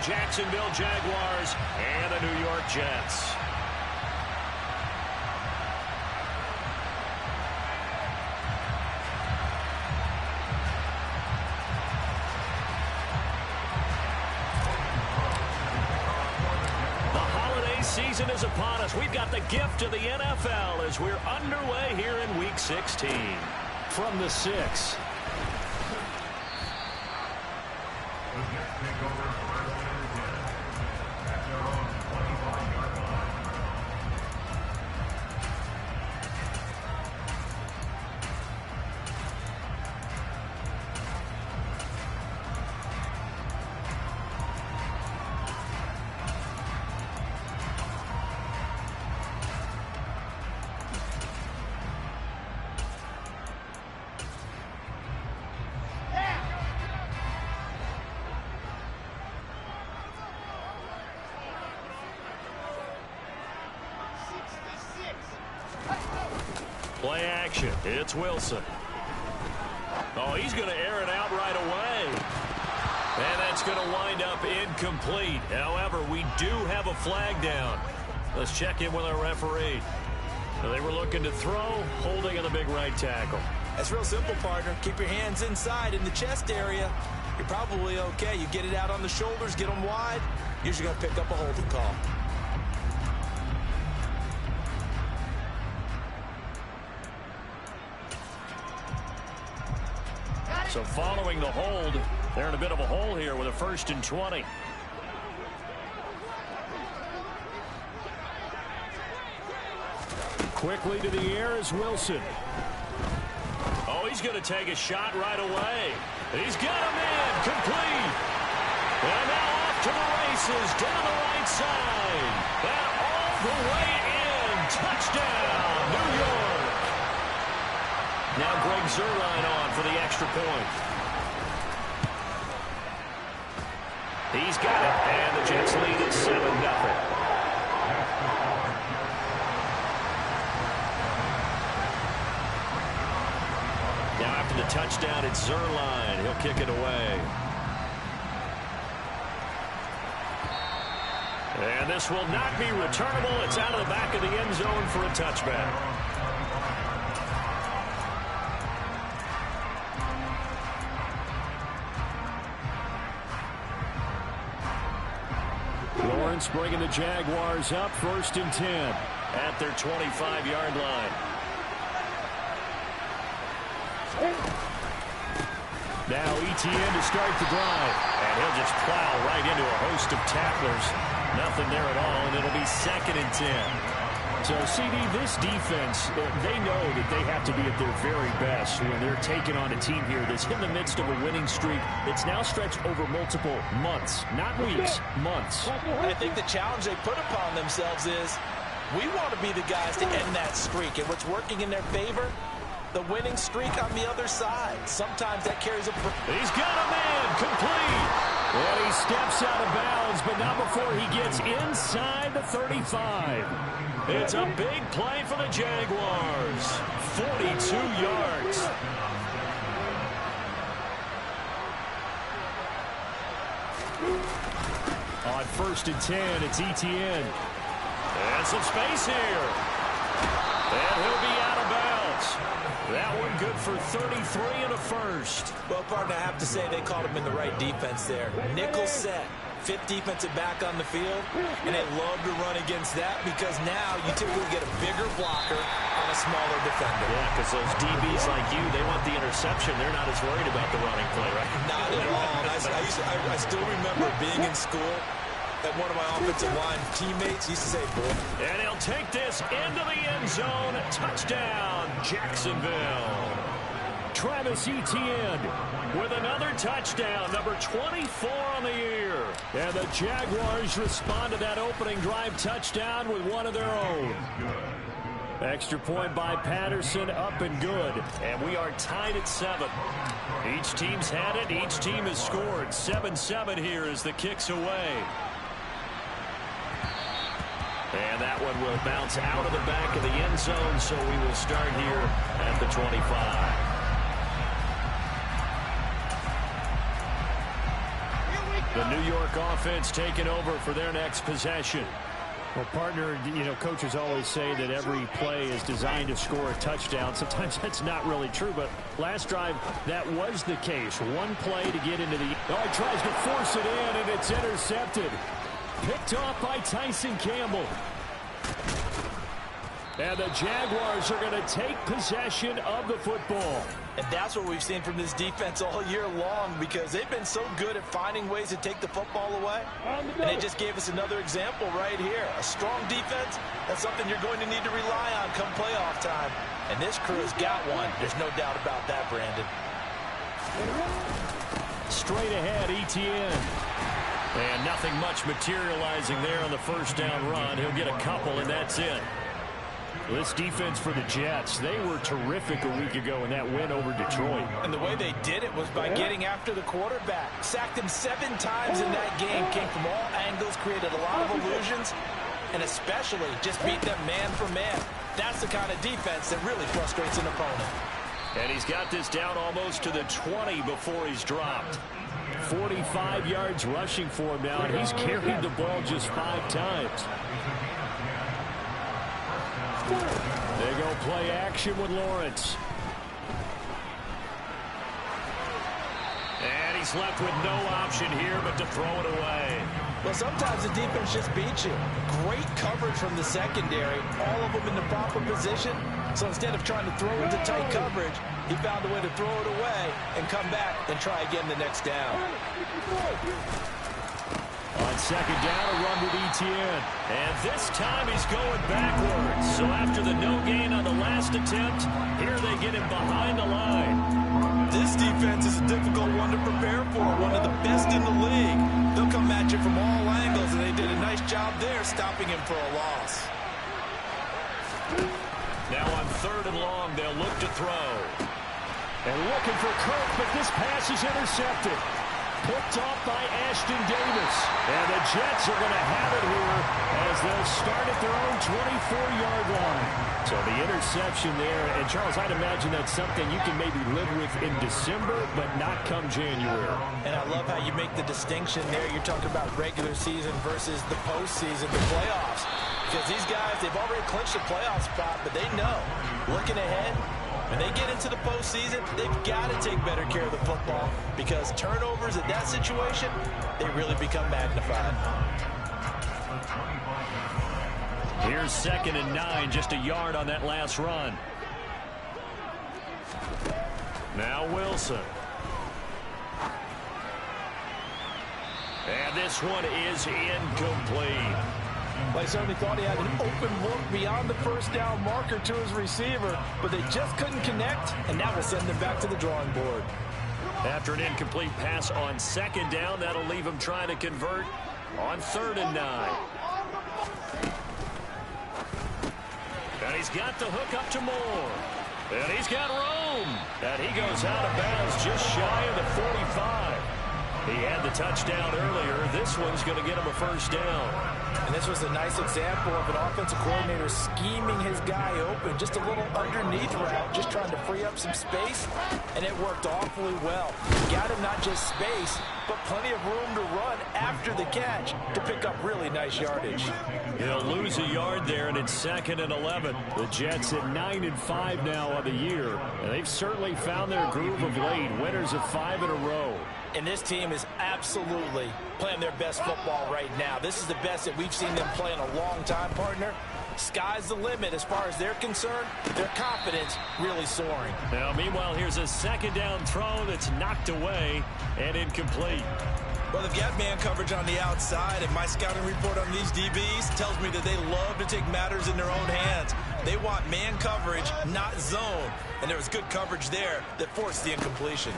Jacksonville Jaguars and the New York Jets. Season is upon us. We've got the gift of the NFL as we're underway here in Week 16. From the 6. Play action. It's Wilson. Oh, he's going to air it out right away. And that's going to wind up incomplete. However, we do have a flag down. Let's check in with our referee. They were looking to throw, holding on the big right tackle. That's real simple, partner. Keep your hands inside in the chest area. You're probably okay. You get it out on the shoulders, get them wide. Usually going to pick up a holding call. So following the hold, they're in a bit of a hole here with a 1st and 20. Quickly to the air is Wilson. Oh, he's going to take a shot right away. He's got him in, complete. And now off to the races, down the right side. And all the way in, touchdown, New York. Now Greg Zuerlein on for the extra point. He's got it, and the Jets lead at 7-0. Now after the touchdown, it's Zuerlein. He'll kick it away. And this will not be returnable. It's out of the back of the end zone for a touchback. Bringing the Jaguars up, 1st and 10 at their 25-yard line. Now ETN to start the drive, and he'll just plow right into a host of tacklers. Nothing there at all, and it'll be 2nd and 10. So, CD, this defense, they know that they have to be at their very best when they're taking on a team here that's in the midst of a winning streak that's now stretched over multiple months, not weeks, months. I think the challenge they put upon themselves is we want to be the guys to end that streak, and what's working in their favor, the winning streak on the other side. Sometimes that carries a... He's got a man, complete. And he steps out of bounds, but not before he gets inside the 35. It's a big play for the Jaguars. 42 yards. On 1st and 10, it's ETN. And some space here. And he'll be out of bounds. That one good for 33 and a 1st. Well, partner, I have to say they caught him in the right defense there. Nickel set. 5th defensive back on the field, and they love to run against that because now you typically get a bigger blocker on a smaller defender. Yeah, because those DBs like you, they want the interception. They're not as worried about the running play, right? Not at all. I still remember being in school, and one of my offensive line teammates used to say, boy. And he'll take this into the end zone. Touchdown, Jacksonville. Travis Etienne with another touchdown, number 24 on the year. And the Jaguars respond to that opening drive touchdown with one of their own. Extra point by Patterson, up and good. And we are tied at 7. Each team's had it. Each team has scored. 7-7 here as the kick's away. And that one will bounce out of the back of the end zone, so we will start here at the 25. The New York offense taking over for their next possession. Well, partner, coaches always say that every play is designed to score a touchdown. Sometimes that's not really true, but last drive, that was the case. One play to get into the... Oh, he tries to force it in, and it's intercepted. Picked off by Tyson Campbell. And the Jaguars are going to take possession of the football. And that's what we've seen from this defense all year long, because they've been so good at finding ways to take the football away. And they just gave us another example right here. A strong defense, that's something you're going to need to rely on come playoff time. And this crew has got one. There's no doubt about that, Brandon. Straight ahead, Etienne. And nothing much materializing there on the first down run. He'll get a couple, and that's it. This defense for the Jets, they were terrific a week ago in that win over Detroit. And the way they did it was by getting after the quarterback. Sacked him 7 times in that game. Came from all angles, created a lot of illusions, and especially just beat them man for man. That's the kind of defense that really frustrates an opponent. And he's got this down almost to the 20 before he's dropped. 45 yards rushing for him now, and he's carried the ball just 5 times. They go play action with Lawrence. And he's left with no option here but to throw it away. Well, sometimes the defense just beats you. Great coverage from the secondary, all of them in the proper position. So instead of trying to throw into tight coverage, he found a way to throw it away and come back and try again the next down. On second down, a run with Etienne. And this time he's going backwards. So after the no gain on the last attempt, here they get him behind the line. This defense is a difficult one to prepare for, one of the best in the league. They'll come at you from all angles, and they did a nice job there stopping him for a loss. Now on 3rd and long, they'll look to throw. And looking for Kirk, but this pass is intercepted. Picked off by Ashton Davis. And the Jets are going to have it here as they'll start at their own 24-yard line. So the interception there. And, Charles, I'd imagine that's something you can maybe live with in December, but not come January. And I love how you make the distinction there. You're talking about regular season versus the postseason, the playoffs. Because these guys, they've already clinched a playoff spot, but they know, looking ahead, when they get into the postseason, they've got to take better care of the football, because turnovers in that situation, they really become magnified. Here's 2nd and 9, just a yard on that last run. Now Wilson. And this one is incomplete. Well, I certainly thought he had an open look beyond the first down marker to his receiver, but they just couldn't connect, and that will send them back to the drawing board. After an incomplete pass on 2nd down, that'll leave him trying to convert on 3rd and 9. And he's got the hook up to Moore. And he's got Rome. And he goes out of bounds just shy of the 45. He had the touchdown earlier. This one's going to get him a first down. And this was a nice example of an offensive coordinator scheming his guy open. Just a little underneath route, just trying to free up some space, and it worked awfully well. Got him not just space, but plenty of room to run after the catch to pick up really nice yardage. He'll lose a yard there, and it's 2nd and 11. The Jets at 9-5 now on the year, and they've certainly found their groove of late. Winners of 5 in a row. And this team is absolutely playing their best football right now. This is the best that we've seen them play in a long time, partner. Sky's the limit as far as they're concerned. Their confidence really soaring. Now, meanwhile, here's a 2nd down throw that's knocked away and incomplete. Well, they've got man coverage on the outside, and my scouting report on these DBs tells me that they love to take matters in their own hands. They want man coverage, not zone. And there was good coverage there that forced the incompletion.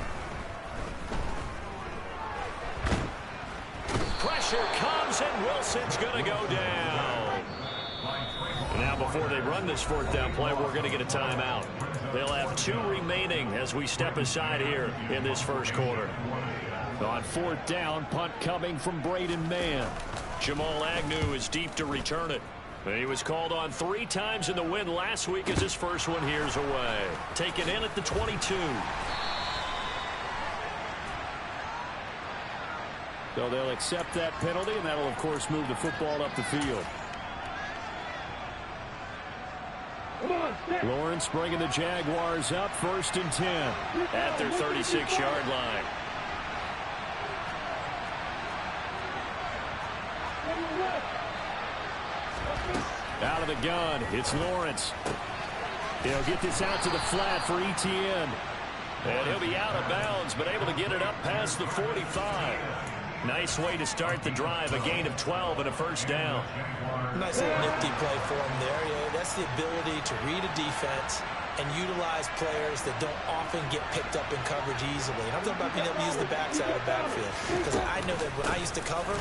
Pressure comes, and Wilson's going to go down. Now, before they run this 4th down play, we're going to get a timeout. They'll have 2 remaining as we step aside here in this first quarter. On 4th down, punt coming from Braden Mann. Jamal Agnew is deep to return it. He was called on 3 times in the win last week as his first one here's away. Taken in at the 22. So they'll accept that penalty, and that'll, of course, move the football up the field. Lawrence bringing the Jaguars up, 1st and 10. At their 36-yard line. Out of the gun, it's Lawrence. He'll get this out to the flat for Etienne. And he'll be out of bounds, but able to get it up past the 45. Nice way to start the drive, a gain of 12 and a 1st down. Nice little nifty play for him there. Yeah, that's the ability to read a defense and utilize players that don't often get picked up in coverage easily. And I'm talking about being able to use the backside of the backfield. Because I know that when I used to cover,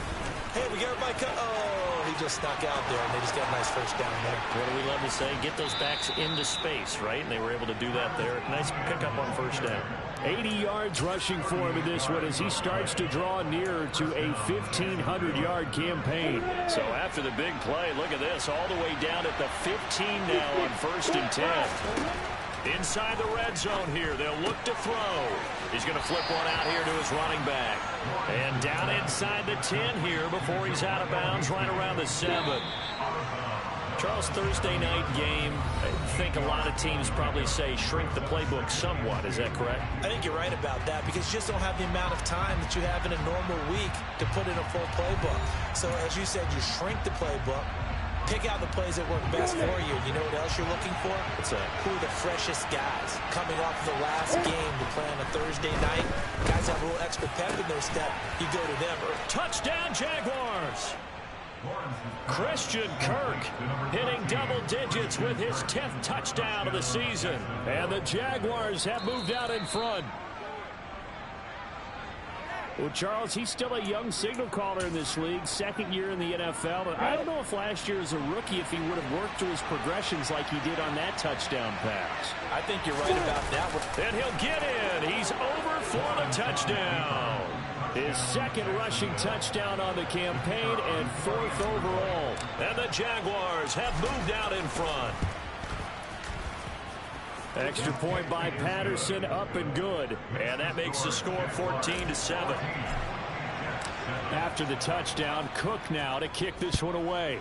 hey, we got everybody cut. Oh, he just snuck out there, and they just got a nice 1st down there. What do we love to say? Get those backs into space, right? And they were able to do that there. Nice pickup on 1st down. 80 yards rushing for him in this one as he starts to draw nearer to a 1,500-yard campaign. So after the big play, look at this, all the way down at the 15 now on 1st and 10. Inside the red zone here, they'll look to throw. He's going to flip one out here to his running back. And down inside the 10 here before he's out of bounds right around the 7. Charles, Thursday night game, I think a lot of teams probably say shrink the playbook somewhat. Is that correct? I think you're right about that because you just don't have the amount of time that you have in a normal week to put in a full playbook. So as you said, you shrink the playbook, pick out the plays that work best for you. You know what else you're looking for? What's that? Who are the freshest guys coming off the last game to play on a Thursday night? Guys have a little extra pep in their step. You go to them. Touchdown, Jaguars! Christian Kirk hitting double digits with his 10th touchdown of the season. And the Jaguars have moved out in front. Well, Charles, he's still a young signal caller in this league, 2nd year in the NFL. But I don't know if last year as a rookie, if he would have worked through his progressions like he did on that touchdown pass. I think you're right about that one. And he'll get in. He's over for the touchdown. His 2nd rushing touchdown on the campaign and 4th overall. And the Jaguars have moved out in front. Extra point by Patterson, up and good. And that makes the score 14-7. After the touchdown, Cook now to kick this one away.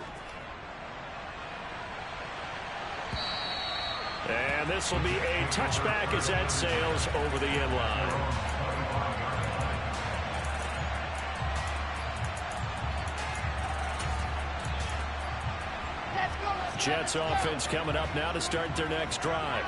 And this will be a touchback as that sails over the end line. Jets offense coming up now to start their next drive.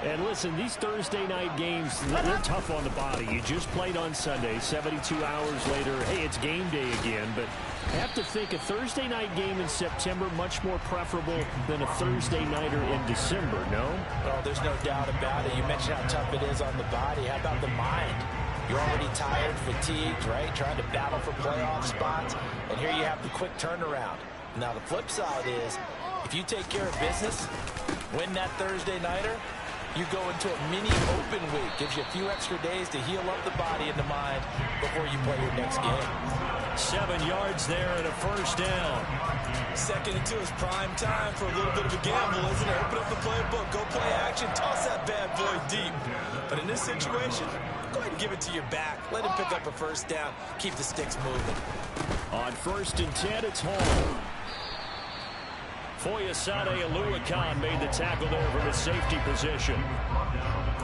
And listen, these Thursday night games, they're tough on the body. You just played on Sunday, 72 hours later. Hey, it's game day again, but I have to think a Thursday night game in September much more preferable than a Thursday nighter in December, no? Oh, there's no doubt about it. You mentioned how tough it is on the body. How about the mind? You're already tired, fatigued, right? Trying to battle for playoff spots, and here you have the quick turnaround. Now, the flip side is, if you take care of business, win that Thursday nighter, you go into a mini open week. Gives you a few extra days to heal up the body and the mind before you play your next game. 7 yards there and a 1st down. 2nd and 2 is prime time for a little bit of a gamble, isn't it? Open up the playbook, go play action, toss that bad boy deep. But in this situation, go ahead and give it to your back. Let him pick up a 1st down. Keep the sticks moving. On 1st and 10, it's Hall. Foyesade Aluakan made the tackle there from his safety position.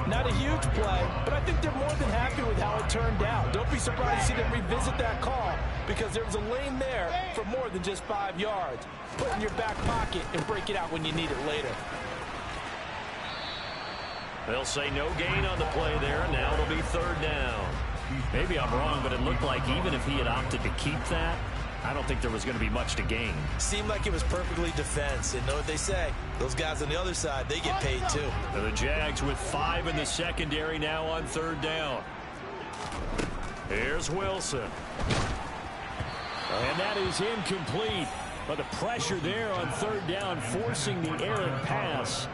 Not a huge play, but I think they're more than happy with how it turned out. Don't be surprised to see them revisit that call because there was a lane there for more than just 5 yards. Put it in your back pocket and break it out when you need it later. They'll say no gain on the play there, and now it'll be 3rd down. Maybe I'm wrong, but it looked like even if he had opted to keep that, I don't think there was going to be much to gain. Seemed like it was perfectly defense. And know what they say? Those guys on the other side, they get paid too. And the Jags with 5 in the secondary now on 3rd down. Here's Wilson. And that is incomplete. But the pressure there on 3rd down, forcing the errant pass.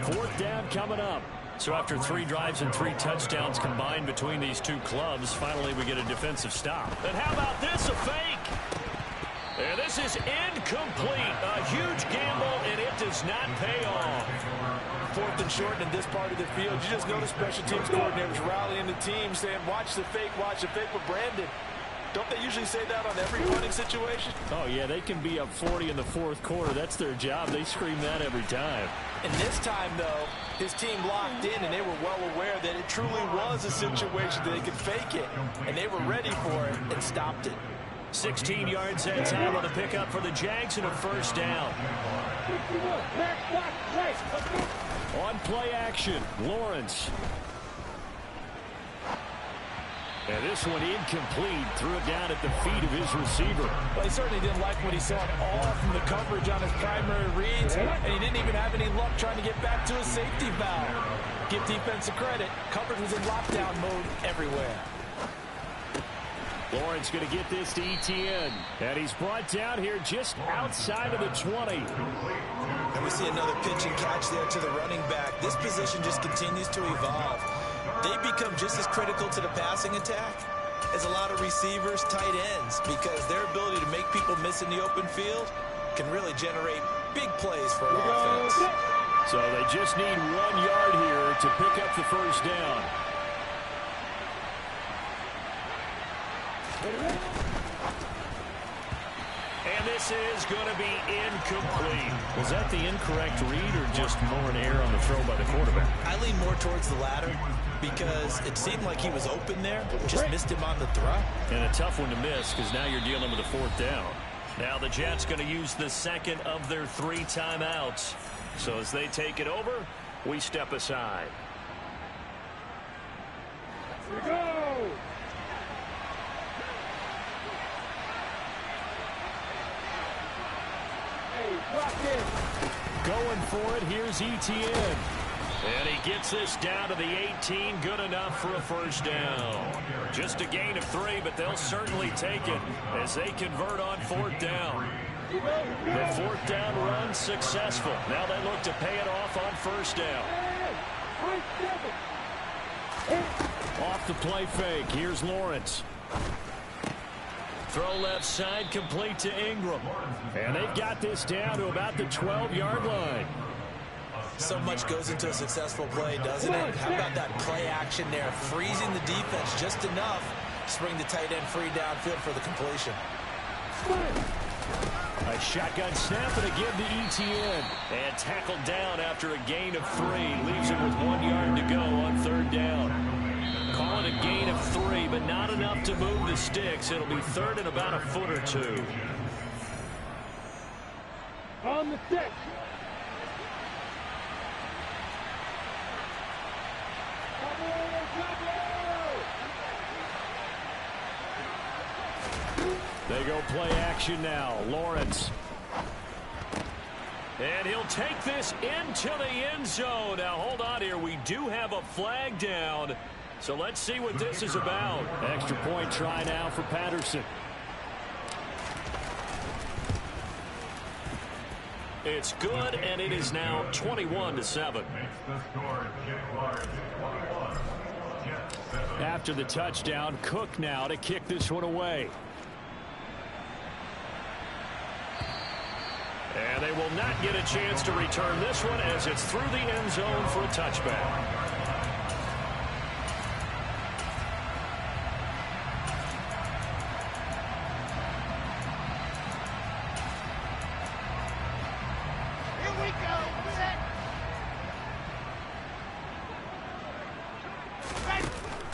4th down coming up. So after 3 drives and 3 touchdowns combined between these two clubs, finally we get a defensive stop. And how about this, a fake? And this is incomplete. A huge gamble, and it does not pay off. 4th and short in this part of the field. You just notice special teams coordinators rallying the team saying, watch the fake with Brandon. Don't they usually say that on every punting situation? Oh, yeah, they can be up 40 in the fourth quarter. That's their job. They scream that every time. And this time, though, his team locked in, and they were well aware that it truly was a situation that they could fake it. And they were ready for it and stopped it. 16 yards that time on the pickup for the Jags and a first down. On play action, Lawrence. And this one incomplete. Threw it down at the feet of his receiver. Well, he certainly didn't like what he saw at all from the coverage on his primary reads, and he didn't even have any luck trying to get back to his safety valve. Give defense a credit. Coverage was in lockdown mode everywhere. Lawrence going to get this to ETN. And he's brought down here just outside of the 20. And we see another pitch and catch there to the running back. This position just continues to evolve. They become just as critical to the passing attack as a lot of receivers, tight ends, because their ability to make people miss in the open field can really generate big plays for an offense. So they just need 1 yard here to pick up the first down. And this is going to be incomplete. Was that the incorrect read or just more an error on the throw by the quarterback? I lean more towards the latter because it seemed like he was open there, just missed him on the throw. And a tough one to miss because now you're dealing with a fourth down. Now the Jets going to use the second of their 3 timeouts. So as they take it over, we step aside. Here we go! Going for it, here's ETN. And he gets this down to the 18, good enough for a first down. Just a gain of 3, but they'll certainly take it as they convert on 4th down. The 4th down run successful. Now they look to pay it off on 1st down. Off the play fake, here's Lawrence. Throw left side, complete to Ingram. And they've got this down to about the 12-yard line. So much goes into a successful play, doesn't it? How about that play action there, freezing the defense just enough to bring the tight end free downfield for the completion. A shotgun snap and a give to ETN. And tackled down after a gain of 3. Leaves it with 1 yard to go on 3rd down. Call it a gain of 3, but not enough to move the sticks. It'll be 3rd and about a foot or 2. On the stick. They go play action now. Lawrence. And he'll take this into the end zone. Now, hold on here. We do have a flag down. So let's see what this is about. Extra point try now for Patterson. It's good, and it is now 21-7. After the touchdown, Cook now to kick this one away. And they will not get a chance to return this one as it's through the end zone for a touchback.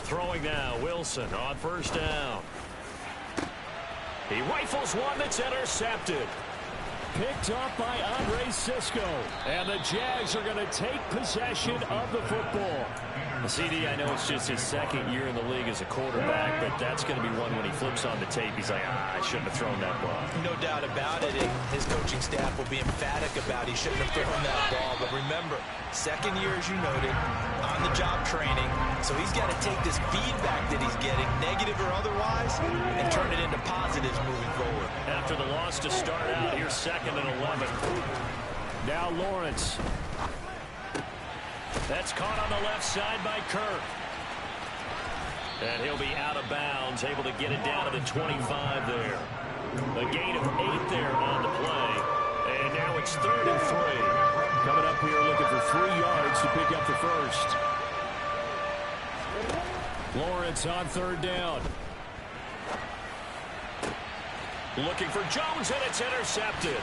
Throwing now, Wilson on 1st down. He rifles one that's intercepted. Picked up by Andre Cisco. And the Jags are going to take possession of the football. CD, I know it's just his 2nd year in the league as a quarterback, but that's going to be one when he flips on the tape. He's like, I shouldn't have thrown that ball. No doubt about it, and his coaching staff will be emphatic about he shouldn't have thrown that ball. But remember, 2nd year, as you noted, on-the-job training, so he's got to take this feedback that he's getting, negative or otherwise, and turn it into positives moving forward. After the loss to start out, here's 2nd and 11. Now Lawrence. That's caught on the left side by Kirk. And he'll be out of bounds, able to get it down to the 25 there. A gain of 8 there on the play. And now it's 3rd and 3. Coming up here looking for 3 yards to pick up the first. Lawrence on 3rd down. Looking for Jones, and it's intercepted.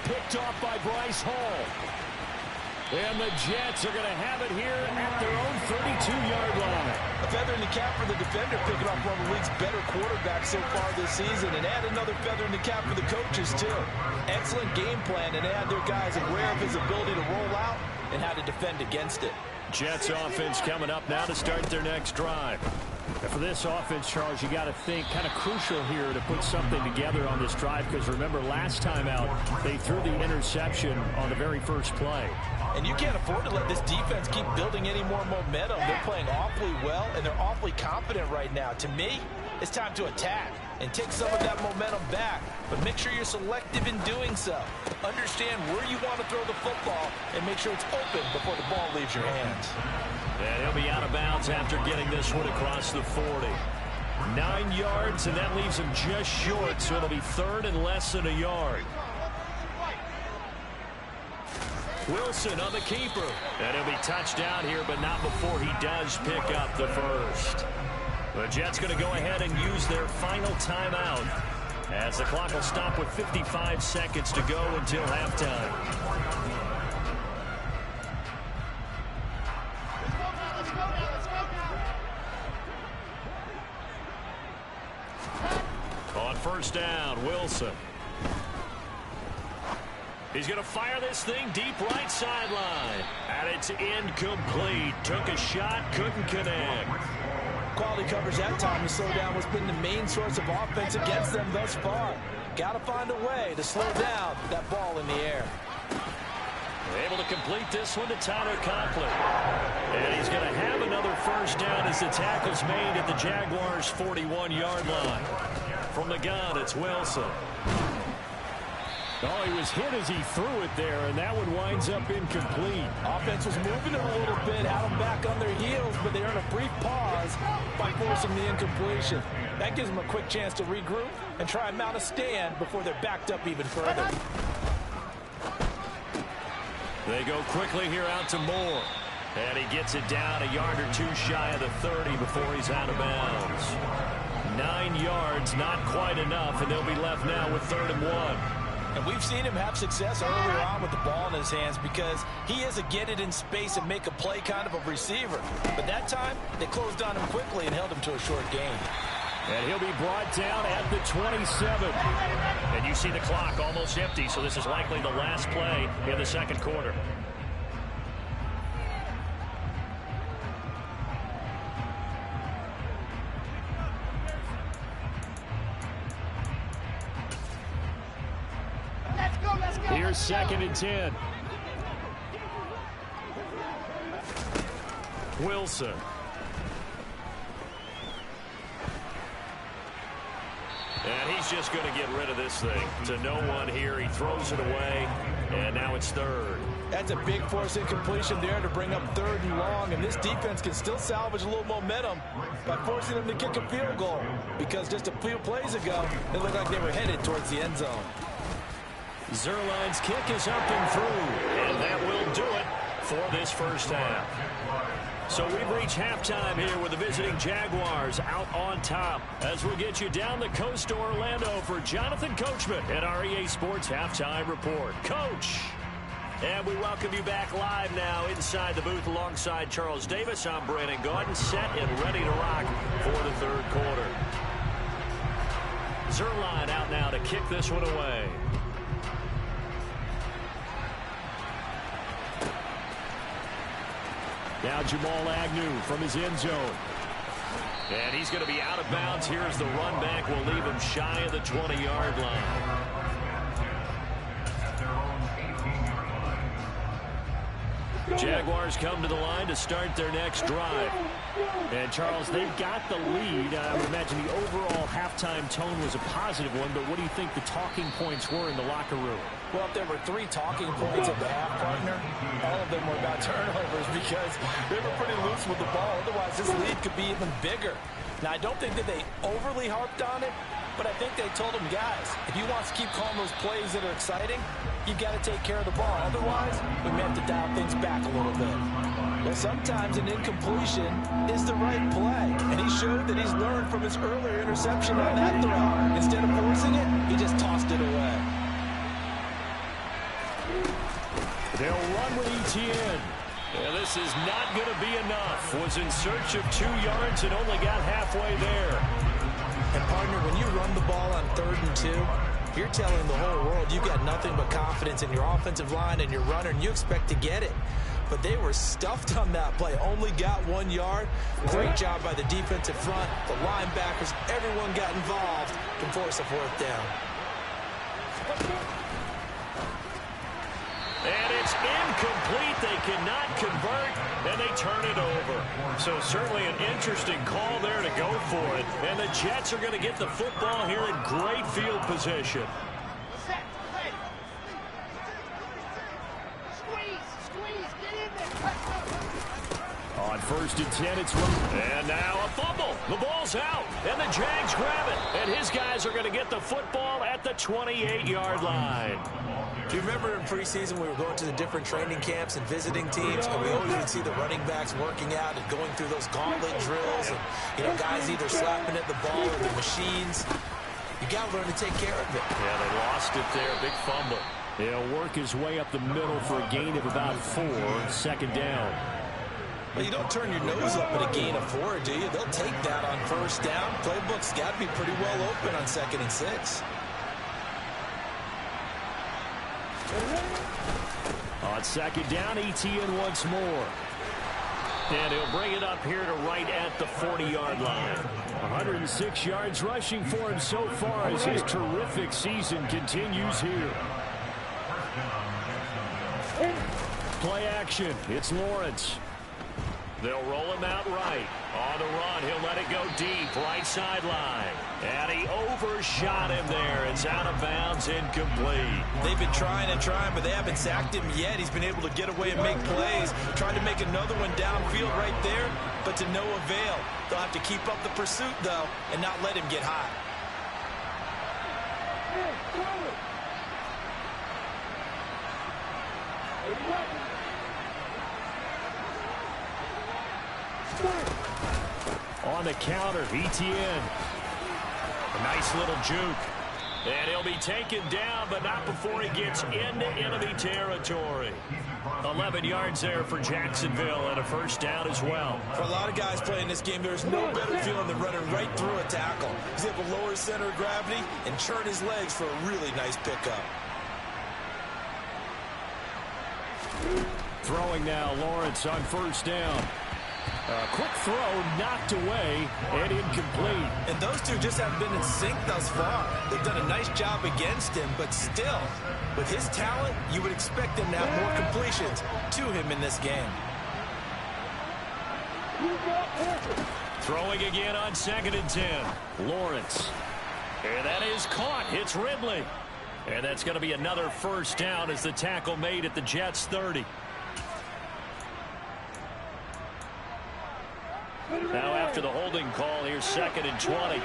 Picked off by Bryce Hall. And the Jets are going to have it here at their own 32-yard line. A feather in the cap for the defender, picking off one of the league's better quarterbacks so far this season, and add another feather in the cap for the coaches, too. Excellent game plan, and they had their guys aware of his ability to roll out and how to defend against it. Jets offense coming up now to start their next drive. And for this offense, Charles, you got to think kind of crucial here to put something together on this drive, because remember last time out they threw the interception on the very first play. And you can't afford to let this defense keep building any more momentum. They're playing awfully well, and they're awfully confident right now. To me, it's time to attack and take some of that momentum back. But make sure you're selective in doing so. Understand where you want to throw the football and make sure it's open before the ball leaves your hands. And he'll be out of bounds after getting this one across the 40. 9 yards, and that leaves him just short, so it'll be third and less than a yard. Wilson on the keeper. And he'll be touched down here, but not before he does pick up the first. The Jets going to go ahead and use their final timeout, as the clock will stop with 55 seconds to go until halftime. On first down, Wilson. He's going to fire this thing deep right sideline. And it's incomplete. Took a shot, couldn't connect. Quality coverage that time to slow down what's been the main source of offense against them thus far. Got to find a way to slow down that ball in the air. Able to complete this one to Tyler Conklin. And he's going to have another first down as the tackle's made at the Jaguars' 41-yard line. From the gun, it's Wilson. Oh, he was hit as he threw it there, and that one winds up incomplete. Offense was moving it a little bit, had them back on their heels, but they earned a brief pause by forcing the incompletion. That gives them a quick chance to regroup and try and mount a stand before they're backed up even further. They go quickly here out to Moore. And he gets it down a yard or two shy of the 30 before he's out of bounds. 9 yards, not quite enough, and they'll be left now with 3rd and 1. And we've seen him have success earlier on with the ball in his hands because he is a get it in space and make a play kind of a receiver. But that time, they closed on him quickly and held him to a short gain. And he'll be brought down at the 27. And you see the clock almost empty, so this is likely the last play in the second quarter. Here's 2nd and 10. Wilson. And he's just going to get rid of this thing to no one here. He throws it away, and now it's 3rd. That's a big force incompletion there to bring up 3rd and long, and this defense can still salvage a little momentum by forcing them to kick a field goal, because just a few plays ago, it looked like they were headed towards the end zone. Zerline's kick is up and through, and that will do it for this first half. So we've reached halftime here with the visiting Jaguars out on top. As we'll get you down the coast to Orlando for Jonathan Coachman at our EA Sports Halftime Report. Coach! And we welcome you back live now inside the booth alongside Charles Davis. I'm Brandon Gaudin, set and ready to rock for the 3rd quarter. Zerline out now to kick this one away. Now Jamal Agnew from his end zone. And he's going to be out of bounds. Here's the run back. Will leave him shy of the 20-yard line. Jaguars come to the line to start their next drive. And, Charles, they've got the lead. I would imagine the overall halftime tone was a positive one, but what do you think the talking points were in the locker room? Well, if there were 3 talking points at the half, partner, all of them were about turnovers because they were pretty loose with the ball. Otherwise, this lead could be even bigger. Now, I don't think that they overly harped on it, But I think they told him, guys, if he wants to keep calling those plays that are exciting, you've got to take care of the ball. Otherwise, we may have to dial things back a little bit. Well, sometimes an incompletion is the right play. And he showed that he's learned from his earlier interception on that throw. Instead of forcing it, he just tossed it away. They'll run with ETN. And this is not going to be enough. Was in search of 2 yards and only got halfway there. And, partner, when you run the ball on 3rd and 2, you're telling the whole world you've got nothing but confidence in your offensive line and your runner, and you expect to get it. But they were stuffed on that play. Only got 1 yard. Great job by the defensive front. The linebackers, everyone got involved to force a 4th down. And it's incomplete. They cannot convert, and they turn it over. So certainly an interesting call there to go for it. And the Jets are going to get the football here in great field position. On 1st and 10, it's run. And now a fumble. The ball's out, and the Jags grab it. And his guys are going to get the football at the 28-yard line. Do you remember in preseason we were going to the different training camps and visiting teams, and we always would see the running backs working out and going through those gauntlet drills, and, you know, guys either slapping at the ball or the machines. You got to learn to take care of it. Yeah, they lost it there. Big fumble. He'll work his way up the middle for a gain of about 4, 2nd down. Well, you don't turn your nose up at a gain of 4, do you? They'll take that on 1st down. Playbook's got to be pretty well open on 2nd and 6. On 2nd down, ETN once more. And he'll bring it up here to right at the 40-yard line. 106 yards rushing for him so far as his terrific season continues here. Play action. It's Lawrence. They'll roll him out right. On the run, he'll let it go deep, right sideline. And he overshot him there. It's out of bounds, incomplete. They've been trying and trying, but they haven't sacked him yet. He's been able to get away and make plays. Trying to make another one downfield right there, but to no avail. They'll have to keep up the pursuit, though, and not let him get hot. On the counter, ETN. A nice little juke. And he'll be taken down, but not before he gets into enemy territory. 11 yards there for Jacksonville and a 1st down as well. For a lot of guys playing this game, there's no better feeling than running right through a tackle. He's able to lower his center of gravity and churn his legs for a really nice pickup. Throwing now, Lawrence on 1st down. A quick throw knocked away and incomplete. And those two just haven't been in sync thus far. They've done a nice job against him, but still, with his talent, you would expect him to have more completions to him in this game. Throwing again on 2nd and 10. Lawrence. And that is caught. Hits Ridley. And that's going to be another 1st down as the tackle made at the Jets' 30. Now after the holding call, here's 2nd and 20.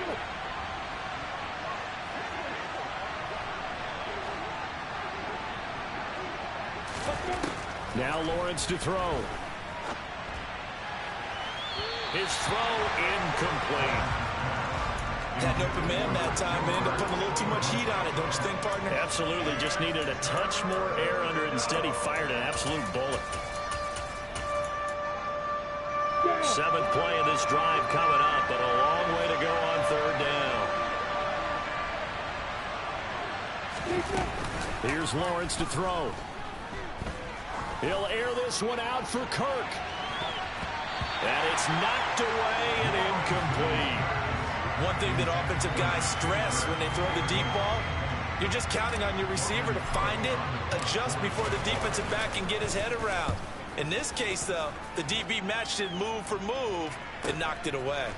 Now Lawrence to throw. His throw incomplete. Had an open man that time, but ended up putting a little too much heat on it, don't you think, partner? Absolutely. Just needed a touch more air under it. Instead, he fired an absolute bullet. 7th play of this drive coming up, but a long way to go on 3rd down. Here's Lawrence to throw. He'll air this one out for Kirk. And it's knocked away and incomplete. One thing that offensive guys stress when they throw the deep ball, you're just counting on your receiver to find it, adjust before the defensive back can get his head around. In this case, though, the DB matched it move for move and knocked it away.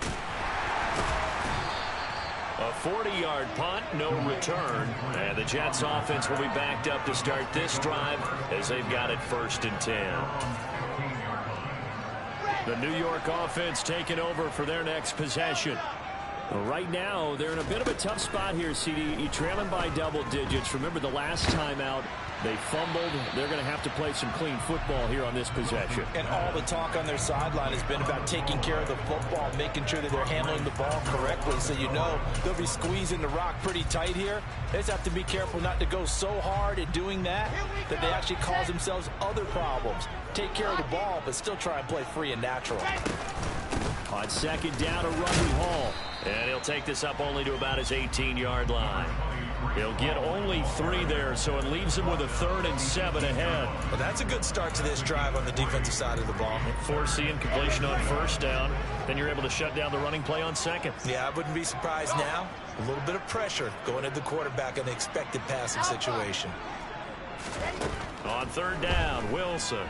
A 40-yard punt, no return. And the Jets offense will be backed up to start this drive as they've got it 1st and 10. The New York offense taking over for their next possession. Well, right now, they're in a bit of a tough spot here, CD. You're trailing by double digits. Remember the last time out, they fumbled. They're going to have to play some clean football here on this possession. And all the talk on their sideline has been about taking care of the football, making sure that they're handling the ball correctly. So you know they'll be squeezing the rock pretty tight here. They just have to be careful not to go so hard at doing that that they actually cause themselves other problems. Take care of the ball, but still try and play free and natural. On second down, a Rumley Hall. And he'll take this up only to about his 18-yard line. He'll get only 3 there, so it leaves him with a 3rd and 7 ahead. Well, that's a good start to this drive on the defensive side of the ball. Force the incompletion on first down. Then you're able to shut down the running play on second. Yeah, I wouldn't be surprised now. A little bit of pressure going at the quarterback in the expected passing situation. On 3rd down, Wilson.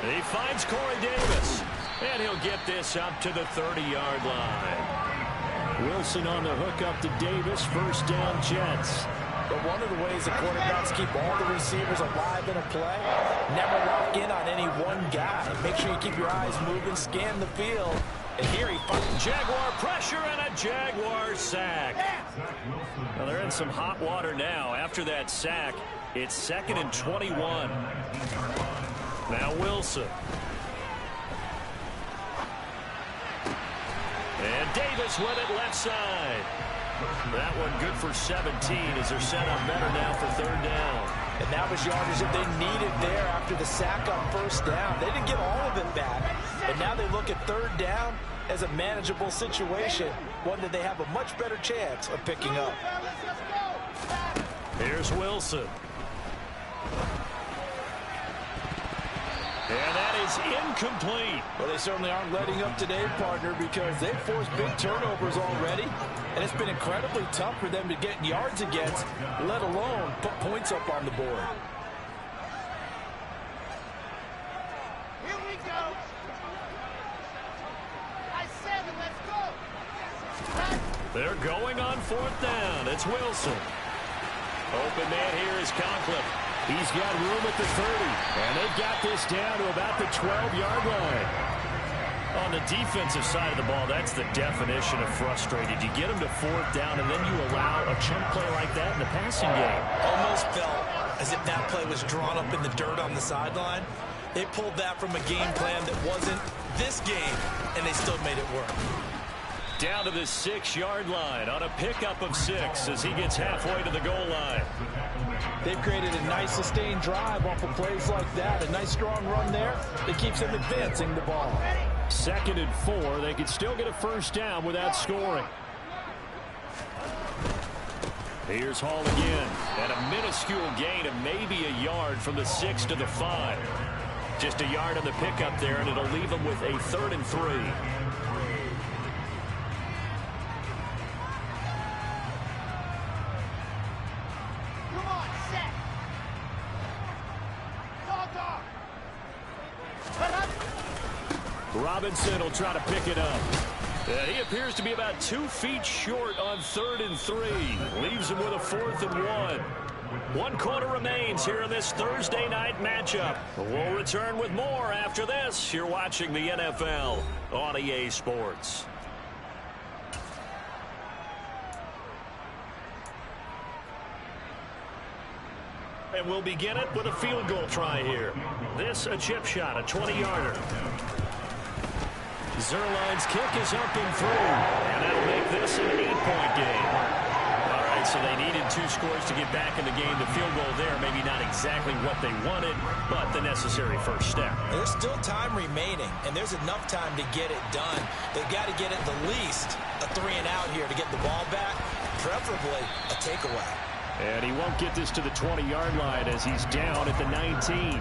He finds Corey Davis. And he'll get this up to the 30-yard line. Wilson on the hook up to Davis. First down, Jets. But one of the ways the quarterbacks keep all the receivers alive in a play, never lock in on any one guy. Make sure you keep your eyes moving, scan the field. And here he finds Jaguar pressure and a Jaguar sack. Well, they're in some hot water now. After that sack, it's 2nd and 21. Now Wilson. And Davis with it left side. That one good for 17 as they're set up better now for 3rd down. And that was yardage that they needed there after the sack on first down. They didn't get all of it back. And now they look at 3rd down as a manageable situation, one that they have a much better chance of picking up. Here's Wilson. And that is incomplete. Well, they certainly aren't letting up today, partner, because they've forced big turnovers already. And it's been incredibly tough for them to get yards against, let alone put points up on the board. Here we go. I said it, let's go. They're going on 4th down. It's Wilson. Open man here is Conklin. He's got room at the 30, and they've got this down to about the 12-yard line. On the defensive side of the ball, that's the definition of frustrated. You get them to 4th down, and then you allow a chunk play like that in the passing game. Almost felt as if that play was drawn up in the dirt on the sideline. They pulled that from a game plan that wasn't this game, and they still made it work. Down to the 6-yard line on a pickup of 6 as he gets halfway to the goal line. They've created a nice sustained drive off of plays like that. A nice strong run there that keeps them advancing the ball. 2nd and 4. They could still get a first down without scoring. Here's Hall again. And a minuscule gain of maybe a yard from the 6 to the 5. Just a yard on the pickup there, and it'll leave them with a 3rd and 3. Robinson will try to pick it up. He appears to be about 2 feet short on 3rd and 3. Leaves him with a 4th and 1. 1 quarter remains here in this Thursday night matchup. We'll return with more after this. You're watching the NFL on EA Sports. And we'll begin it with a field goal try here. This a chip shot, a 20-yarder. Zerline's kick is up and through, and that'll make this an 8-point game. All right, so they needed 2 scores to get back in the game. The field goal there, maybe not exactly what they wanted, but the necessary first step. There's still time remaining, and there's enough time to get it done. They've got to get at the least a 3-and-out here to get the ball back, preferably a takeaway. And he won't get this to the 20-yard line as he's down at the 19.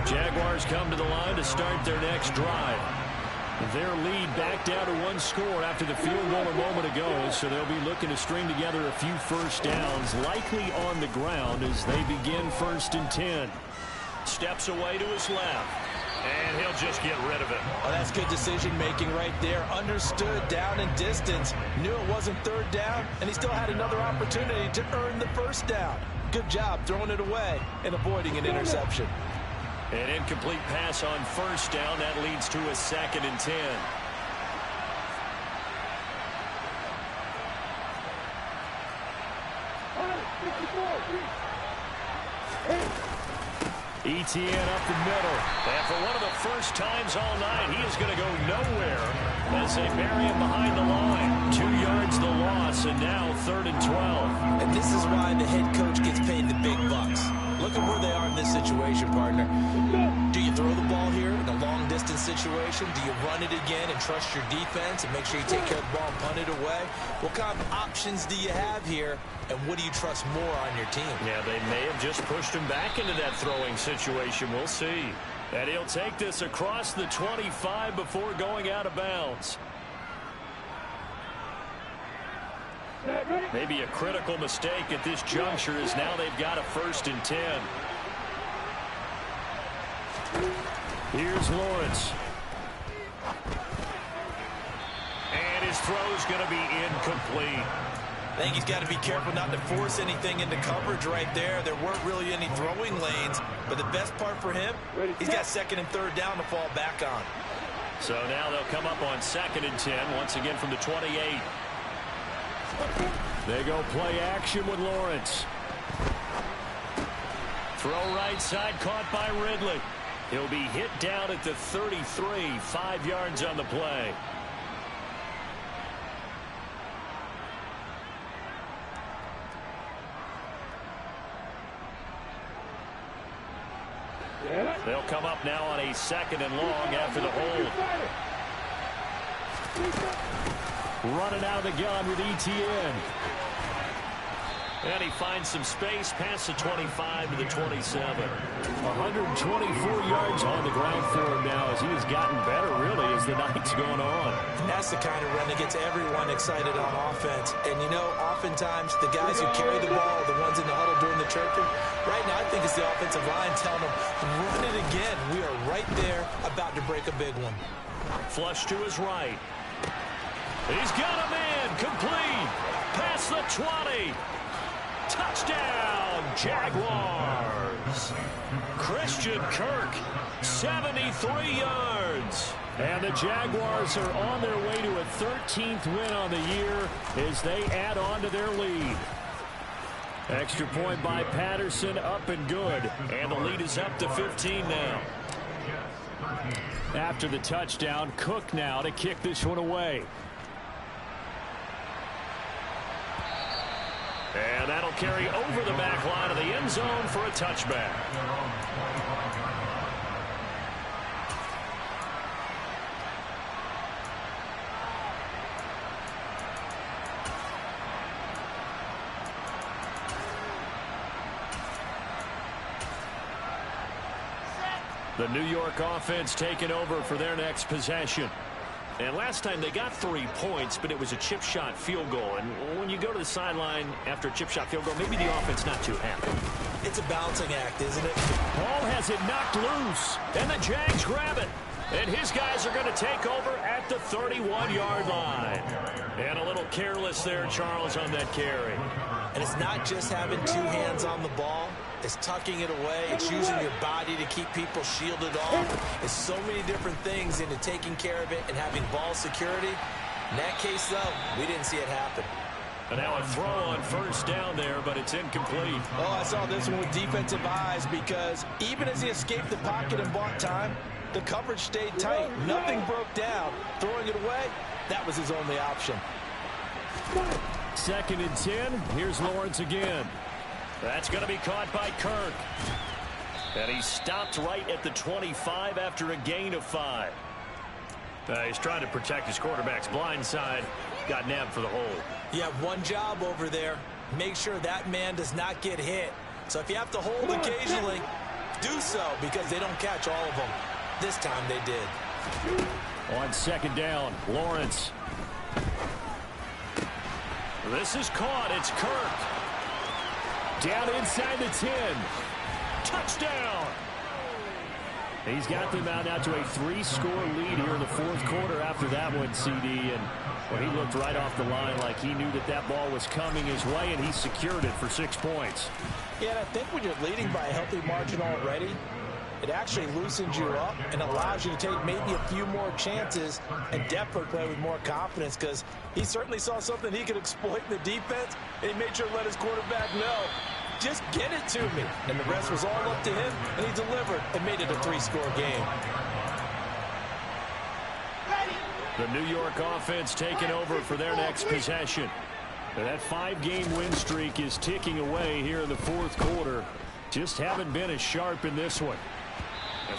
Jaguars come to the line to start their next drive. Their lead back down to 1 score after the field goal a moment ago, so they'll be looking to string together a few first downs, likely on the ground as they begin 1st and 10. Steps away to his left, and he'll just get rid of it. Oh, that's good decision-making right there. Understood down and distance. Knew it wasn't 3rd down, and he still had another opportunity to earn the first down. Good job throwing it away and avoiding an interception. An incomplete pass on first down. That leads to a 2nd and 10. ETN up the middle. And for one of the first times all night, he is going to go nowhere as they bury him behind the line. 2 yards the loss, and now 3rd and 12. And this is why the head coach gets paid the big bucks. Look at where they are in this situation, partner. Do you throw the ball here in a long-distance situation? Do you run it again and trust your defense and make sure you take care of the ball and punt it away? What kind of options do you have here, and what do you trust more on your team? Yeah, they may have just pushed him back into that throwing situation. We'll see. And he'll take this across the 25 before going out of bounds. Maybe a critical mistake at this juncture as now they've got a 1st and 10. Here's Lawrence. And his throw's going to be incomplete. I think he's got to be careful not to force anything into coverage right there. There weren't really any throwing lanes, but the best part for him, he's got 2nd and 3rd down to fall back on. So now they'll come up on 2nd and 10, once again from the 28. They go play action with Lawrence. Throw right side, caught by Ridley. He'll be hit down at the 33, 5 yards on the play. They'll come up now on a 2nd and long after the hold. Running out of the gun with ETN. And he finds some space past the 25 to the 27. 124 yards on the ground for him now as he has gotten better, really, as the night's going on. That's the kind of run that gets everyone excited on offense. And, you know, oftentimes the guys who carry the ball, the ones in the huddle during the churches, right now I think it's the offensive line telling them, run it again. We are right there about to break a big one. Flush to his right. He's got a man complete. Past the 20. Touchdown, Jaguars. Christian Kirk, 73 yards. And the Jaguars are on their way to a 13th win on the year as they add on to their lead. Extra point by Patterson, up and good. And the lead is up to 15 now. After the touchdown, Cook now to kick this one away. And that'll carry over the back line of the end zone for a touchback. The New York offense taking over for their next possession. And last time they got 3 points, but it was a chip shot field goal. And when you go to the sideline after a chip shot field goal, maybe the offense not too happy. It's a balancing act, isn't it? Ball has it knocked loose, and the Jags grab it. And his guys are going to take over at the 31-yard line. And a little careless there, Charles, on that carry. And it's not just having 2 hands on the ball. It's tucking it away. It's using your body to keep people shielded off. It's so many different things into taking care of it and having ball security. In that case, though, we didn't see it happen. And now a throw on 1st down there, but it's incomplete. Oh, I saw this one with defensive eyes because even as he escaped the pocket and bought time, the coverage stayed tight. Nothing broke down. Throwing it away, that was his only option. 2nd and 10. Here's Lawrence again. That's going to be caught by Kirk. And he stopped right at the 25 after a gain of 5. He's trying to protect his quarterback's blind side. Got nabbed for the hold. You have one job over there. Make sure that man does not get hit. So if you have to hold occasionally, do so because they don't catch all of them. This time they did. On 2nd down, Lawrence. This is caught. It's Kirk. Down inside the 10. Touchdown. He's got them out now to a 3-score lead here in the 4th quarter after that one, CD. And well, he looked right off the line like he knew that that ball was coming his way, and he secured it for 6 points. Yeah, and I think when you're leading by a healthy margin already, It actually loosens you up and allows you to take maybe a few more chances and definitely play with more confidence, because he certainly saw something he could exploit in the defense, and he made sure to let his quarterback know, just get it to me. And the rest was all up to him, and he delivered and made it a 3-score game. The New York offense taking over for their next possession. And that 5-game win streak is ticking away here in the fourth quarter. Just haven't been as sharp in this one.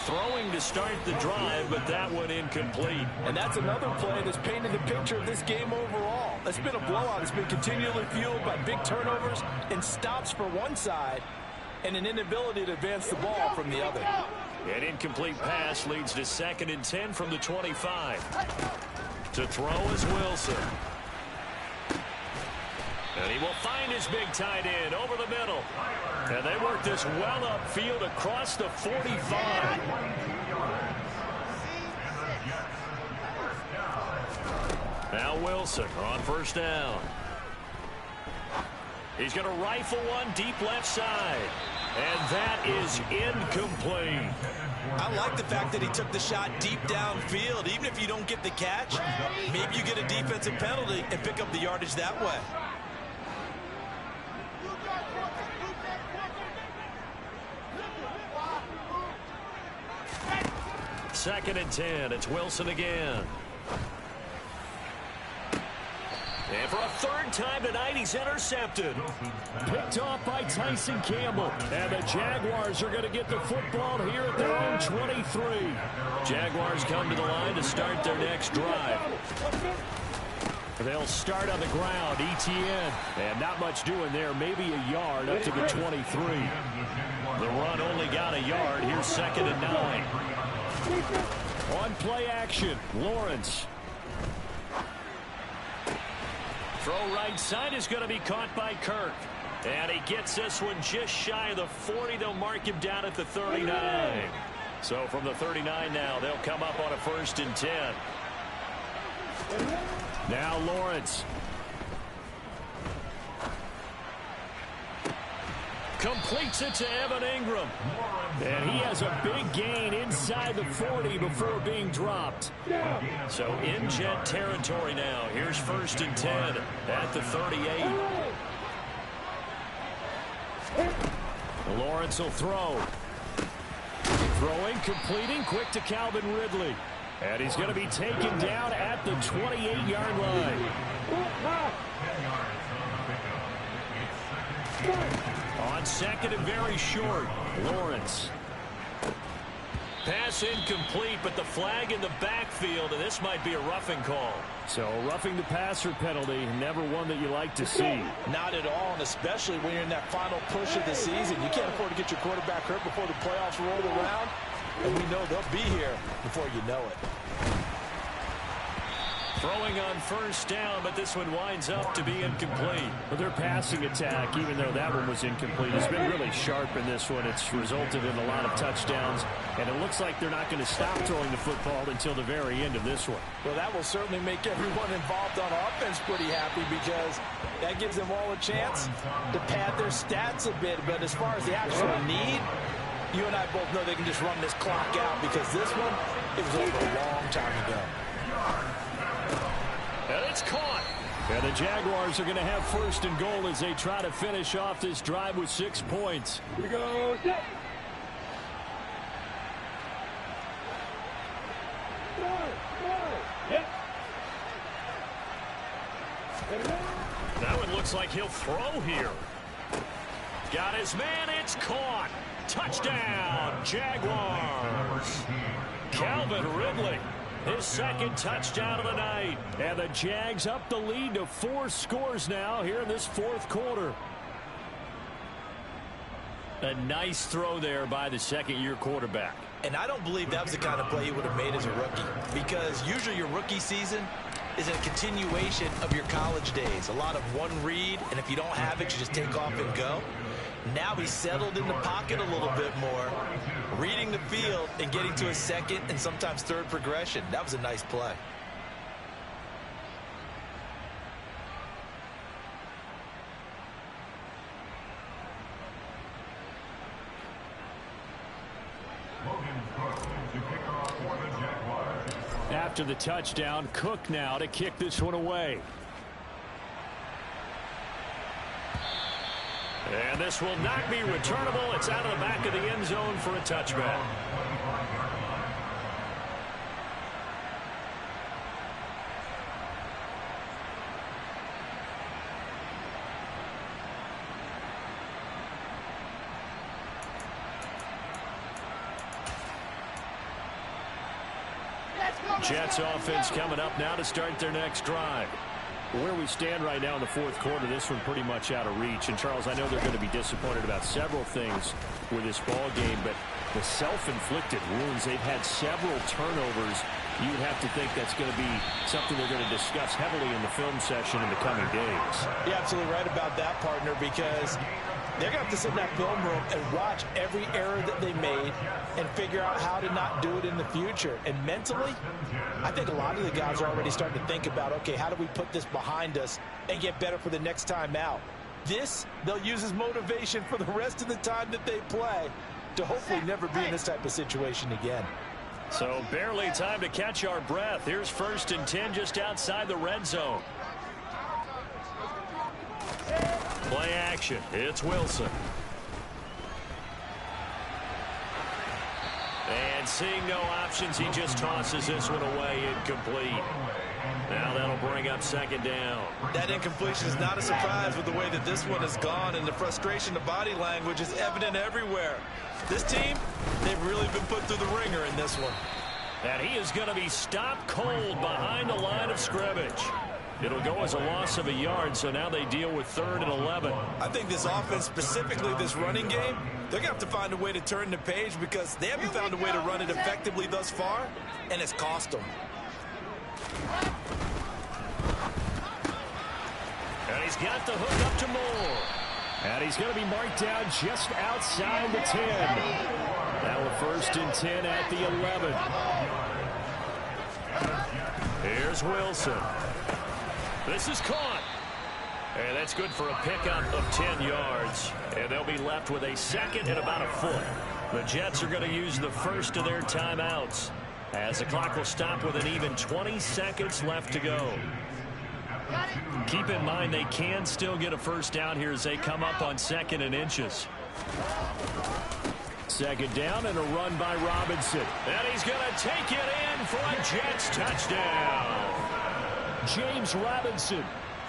Throwing to start the drive, but that one incomplete. And that's another play that's painted the picture of this game overall. It's been a blowout. It's been continually fueled by big turnovers and stops for one side and an inability to advance the ball from the other. An incomplete pass leads to 2nd and 10 from the 25. To throw is Wilson. And he will find his big tight end over the middle. And they work this well upfield across the 45. Now Wilson on first down. He's going to rifle one deep left side. And that is incomplete. I like the fact that he took the shot deep downfield. Even if you don't get the catch, maybe you get a defensive penalty and pick up the yardage that way. 2nd and 10. It's Wilson again. And for a 3rd time tonight, he's intercepted. Picked off by Tyson Campbell. And the Jaguars are going to get the football here at their own 23. Jaguars come to the line to start their next drive. They'll start on the ground. ETN. And not much doing there. Maybe a yard up to the 23. The run only got a yard. Here's 2nd and 9. On play action, Lawrence. Throw right side is going to be caught by Kirk. And he gets this one just shy of the 40. They'll mark him down at the 39. So from the 39 now, they'll come up on a 1st and 10. Now Lawrence. Completes it to Evan Ingram. And he has a big gain inside the 40 before being dropped. So in Jet territory now. Here's 1st and 10 at the 38. Lawrence will throw. Throwing, completing, quick to Calvin Ridley. And he's going to be taken down at the 28-yard line. On 2nd and very short, Lawrence. Pass incomplete, but the flag in the backfield, and this might be a roughing call. So roughing the passer penalty, never one that you like to see. Not at all, and especially when you're in that final push of the season. You can't afford to get your quarterback hurt before the playoffs roll around, and we know they'll be here before you know it. Throwing on 1st down, but this one winds up to be incomplete. But their passing attack, even though that one was incomplete, has been really sharp in this one. It's resulted in a lot of touchdowns, and it looks like they're not going to stop throwing the football until the very end of this one. Well, that will certainly make everyone involved on offense pretty happy, because that gives them all a chance to pad their stats a bit. But as far as the actual need, you and I both know they can just run this clock out, because this one, it was over a long time ago. And it's caught. And the Jaguars are going to have 1st and goal as they try to finish off this drive with 6 points. Here we go. Set. That one looks like he'll throw here. Got his man. It's caught. Touchdown, Jaguars. Calvin Ridley. His 2nd touchdown of the night. And the Jags up the lead to 4 scores now here in this 4th quarter. A nice throw there by the 2nd-year quarterback. And I don't believe that was the kind of play he would have made as a rookie, because usually your rookie season is a continuation of your college days. A lot of one read, and if you don't have it, you just take off and go. Now he's settled in the pocket a little bit more, reading the field and getting to a 2nd and sometimes 3rd progression. That was a nice play. after the touchdown. Cook now to kick this one away. And this will not be returnable. It's out of the back of the end zone for a touchback. Jets offense coming up now to start their next drive. Where we stand right now in the fourth quarter, this one pretty much out of reach. And, Charles, I know they're going to be disappointed about several things with this ball game, but the self-inflicted wounds, they've had several turnovers. You would have to think that's going to be something they're going to discuss heavily in the film session in the coming days. You're absolutely right about that, partner, because they're going to have to sit in that film room and watch every error that they made and figure out how to not do it in the future. And mentally, I think a lot of the guys are already starting to think about, okay, how do we put this behind us and get better for the next time out? This, they'll use as motivation for the rest of the time that they play to hopefully never be in this type of situation again. So barely time to catch our breath. Here's 1st and 10 just outside the red zone. Play action. It's Wilson. And seeing no options, he just tosses this one away, incomplete. Now that'll bring up 2nd down. That incompletion is not a surprise with the way that this one has gone, and the frustration, the body language is evident everywhere. This team, they've really been put through the ringer in this one. And he is going to be stopped cold behind the line of scrimmage. It'll go as a loss of a yard, so now they deal with 3rd and 11. I think this offense, specifically this running game, they're going to have to find a way to turn the page because they haven't found a way to run it effectively thus far, and it's cost them. And he's got the hook up to Moore. And he's going to be marked down just outside the 10. Now a 1st and 10 at the 11. Here's Wilson. This is caught. And that's good for a pickup of 10 yards. And they'll be left with a 2nd and about a foot. The Jets are going to use the first of their timeouts, as the clock will stop with an even 20 seconds left to go. Keep in mind they can still get a 1st down here as they come up on 2nd and inches. 2nd down and a run by Robinson. And he's going to take it in for a Jets touchdown. James Robinson,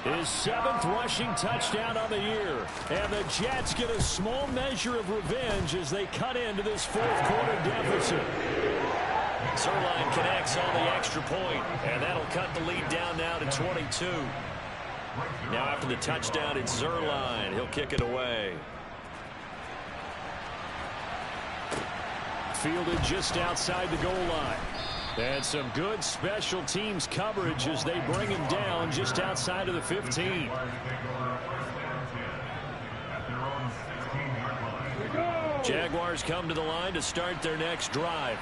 his 7th rushing touchdown on the year. And the Jets get a small measure of revenge as they cut into this 4th quarter deficit. Zerline connects on the extra point, and that'll cut the lead down now to 22. Now after the touchdown, it's Zerline. He'll kick it away. Fielded just outside the goal line. And some good special teams coverage as they bring him down just outside of the 15. Jaguars come to the line to start their next drive.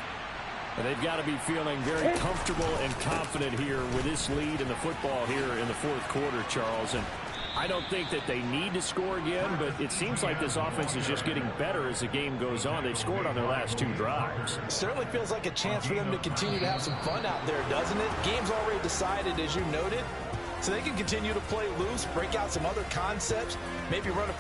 And they've got to be feeling very comfortable and confident here with this lead in the football here in the 4th quarter, Charles. And I don't think that they need to score again, but it seems like this offense is just getting better as the game goes on. They've scored on their last 2 drives. It certainly feels like a chance for them to continue to have some fun out there, doesn't it? Game's already decided, as you noted, so they can continue to play loose, break out some other concepts, maybe run a